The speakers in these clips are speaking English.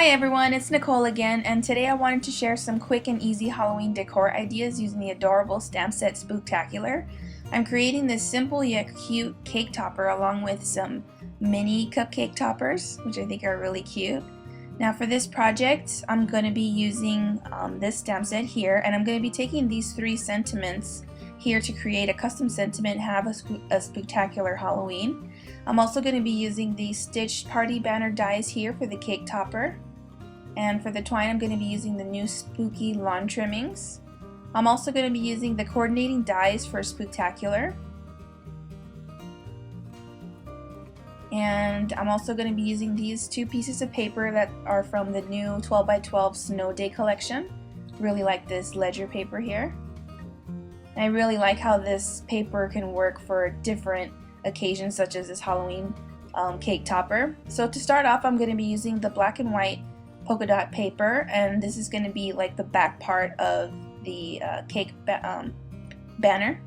Hi everyone, it's Nicole again, and today I wanted to share some quick and easy Halloween decor ideas using the adorable stamp set Spooktacular. I'm creating this simple yet cute cake topper along with some mini cupcake toppers, which I think are really cute. Now for this project, I'm going to be using this stamp set here, and I'm going to be taking these three sentiments here to create a custom sentiment, have a Spooktacular Halloween. I'm also going to be using these stitched party banner dies here for the cake topper. And for the twine, I'm going to be using the new spooky lawn trimmings. I'm also going to be using the coordinating dies for Spooktacular. And I'm also going to be using these two pieces of paper that are from the new 12 by 12 Snow Day collection. Really like this ledger paper here. And I really like how this paper can work for different occasions, such as this Halloween cake topper. So to start off, I'm going to be using the black and white polka dot paper, and this is going to be like the back part of the cake banner.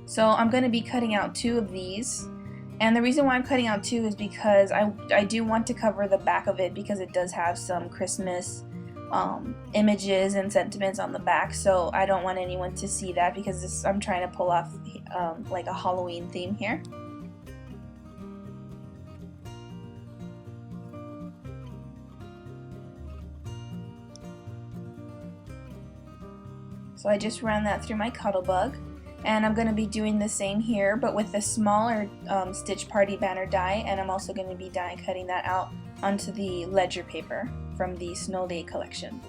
So I'm going to be cutting out two of these, and the reason why I'm cutting out two is because I do want to cover the back of it, because it does have some Christmas images and sentiments on the back, so I don't want anyone to see that, because I'm trying to pull off like a Halloween theme here. So I just ran that through my Cuttlebug, and I'm going to be doing the same here, but with the smaller stitch party banner die, and I'm also going to be die cutting that out onto the ledger paper from the Snow Day collection.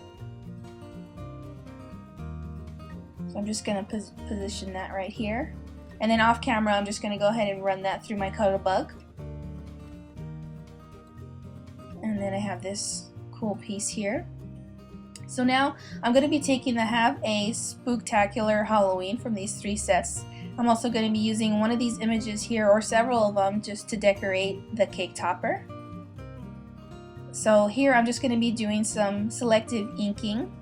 So I'm just going to position that right here, and then off camera I'm just going to go ahead and run that through my Cuttlebug. And then I have this cool piece here. So now I'm going to be taking the Have a Spooktacular Halloween from these three sets. I'm also going to be using one of these images here, or several of them, just to decorate the cake topper. So here I'm just going to be doing some selective inking.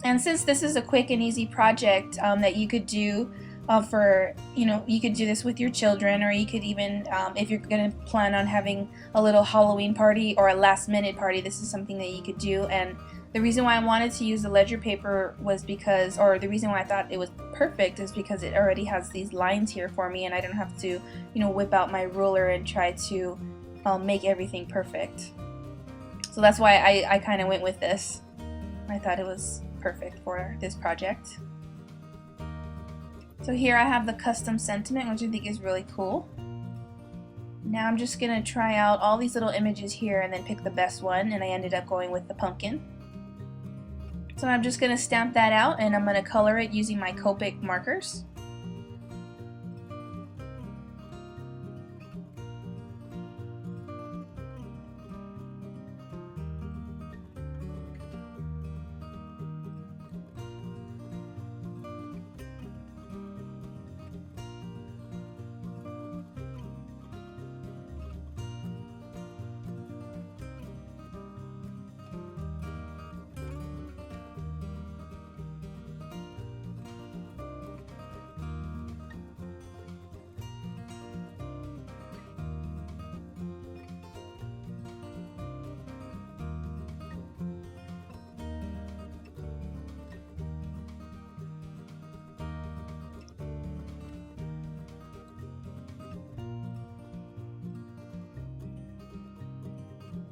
And since this is a quick and easy project that you could do you could do this with your children, or you could even, if you're going to plan on having a little Halloween party or a last minute party, this is something that you could do. And the reason why I wanted to use the ledger paper was because, or the reason why I thought it was perfect, is because it already has these lines here for me, and I don't have to, whip out my ruler and try to make everything perfect. So that's why I kind of went with this. I thought it was perfect for this project. So here I have the custom sentiment, which I think is really cool. Now I'm just going to try out all these little images here and then pick the best one, and I ended up going with the pumpkin. So I'm just going to stamp that out, and I'm going to color it using my Cupcake markers.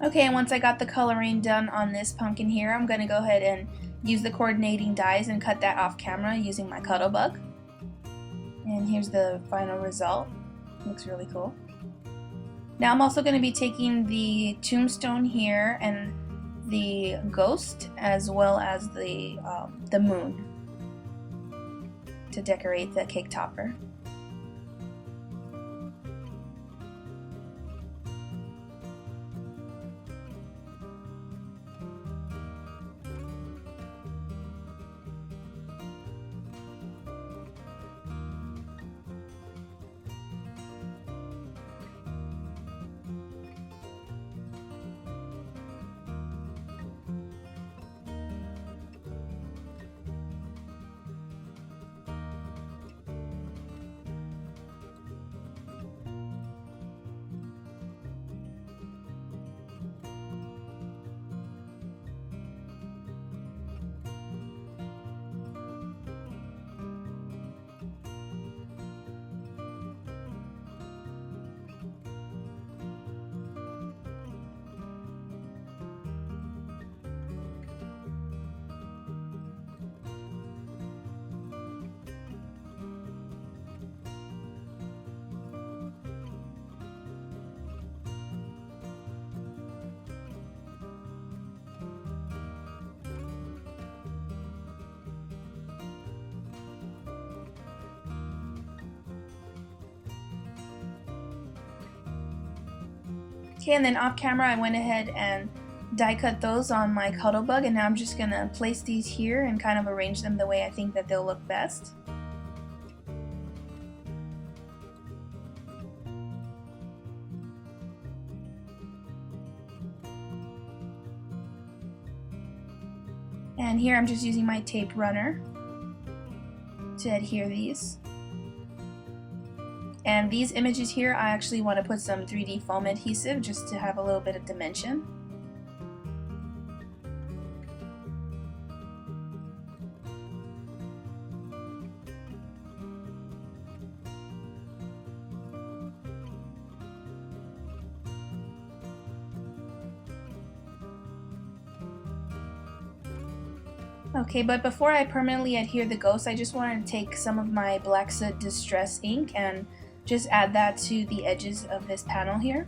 Okay, and once I got the coloring done on this pumpkin here, I'm going to go ahead and use the coordinating dies and cut that off camera using my Cuttlebug. And here's the final result. Looks really cool. Now I'm also going to be taking the tombstone here and the ghost, as well as the moon, to decorate the cake topper. Okay, and then off camera I went ahead and die cut those on my cuddle bug, and now I'm just gonna place these here and kind of arrange them the way I think that they'll look best. And here I'm just using my tape runner to adhere these. And these images here, I actually want to put some 3D foam adhesive just to have a little bit of dimension. Okay, but before I permanently adhere the ghost, I just wanted to take some of my Black Soot Distress ink and just add that to the edges of this panel here.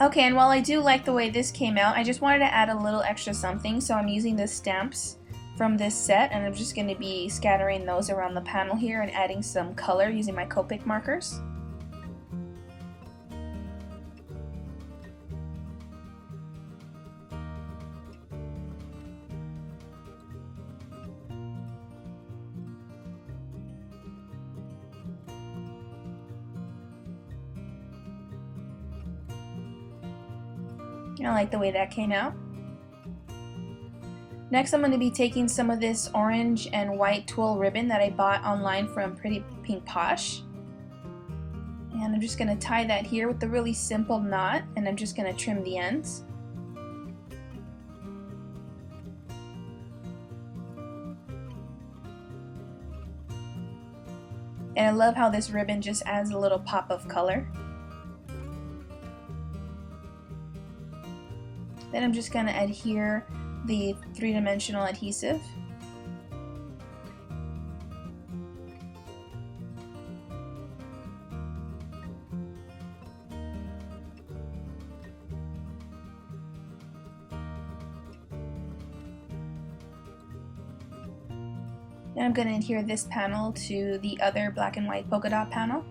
Okay, and while I do like the way this came out, I just wanted to add a little extra something, so I'm using the stamps from this set, and I'm just going to be scattering those around the panel here and adding some color using my Cupcake markers. I like the way that came out. Next, I'm going to be taking some of this orange and white twill ribbon that I bought online from Pretty Pink Posh. And I'm just going to tie that here with a really simple knot, and I'm just going to trim the ends. And I love how this ribbon just adds a little pop of color. Then I'm just going to adhere the three-dimensional adhesive. Then I'm going to adhere this panel to the other black and white polka dot panel.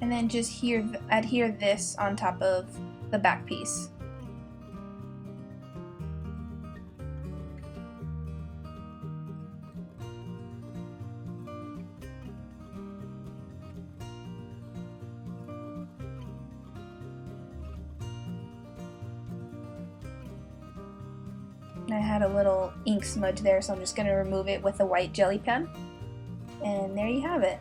And then just adhere this on top of the back piece. And I had a little ink smudge there, so I'm just going to remove it with a white jelly pen. And there you have it.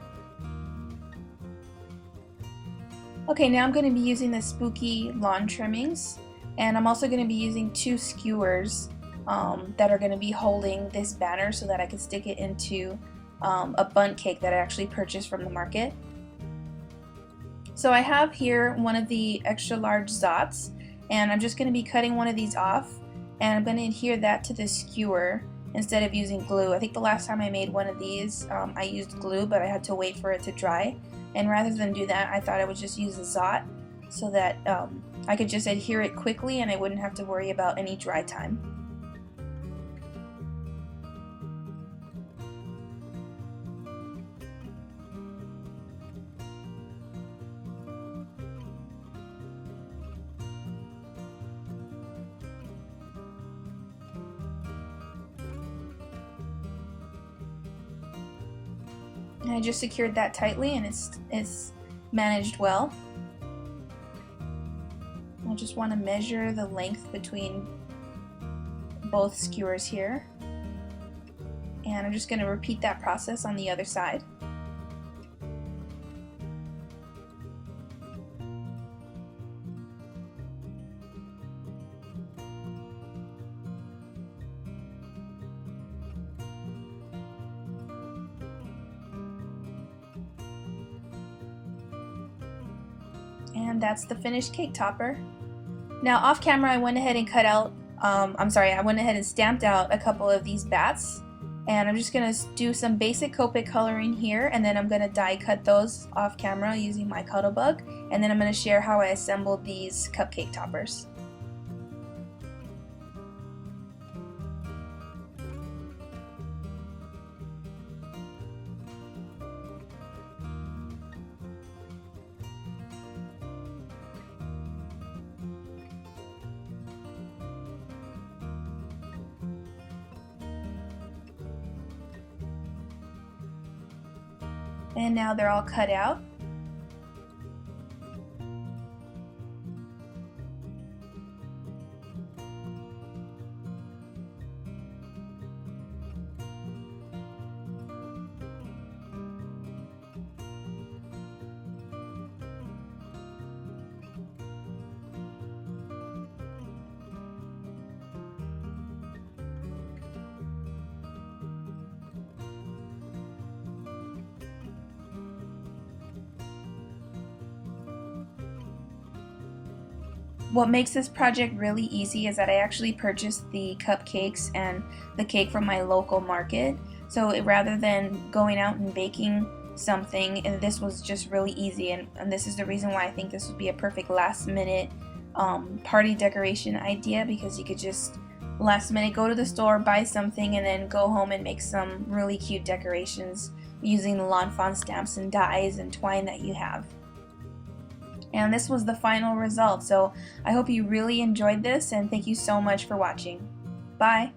Okay, now I'm going to be using the spooky lawn trimmings, and I'm also going to be using 2 skewers that are going to be holding this banner so that I can stick it into a bundt cake that I actually purchased from the market. So I have here one of the extra large zots, and I'm just going to be cutting one of these off, and I'm going to adhere that to the skewer instead of using glue. I think the last time I made one of these I used glue, but I had to wait for it to dry. And rather than do that, I thought I would just use a zot so that I could just adhere it quickly and I wouldn't have to worry about any dry time. And I just secured that tightly, and it's managed well. I'll just want to measure the length between both skewers here. And I'm just going to repeat that process on the other side. And that's the finished cake topper. Now off camera I went ahead and I went ahead and stamped out a couple of these bats, and I'm just going to do some basic Cupcake coloring here, and then I'm going to die cut those off camera using my Cuttlebug, and then I'm going to share how I assembled these cupcake toppers. And now they're all cut out. What makes this project really easy is that I actually purchased the cupcakes and the cake from my local market. So rather than going out and baking something, and this was just really easy, and this is the reason why I think this would be a perfect last minute party decoration idea, because you could just last minute go to the store, buy something, and then go home and make some really cute decorations using the Lawn Fawn stamps and dies and twine that you have. And this was the final result, so I hope you really enjoyed this, and thank you so much for watching. Bye!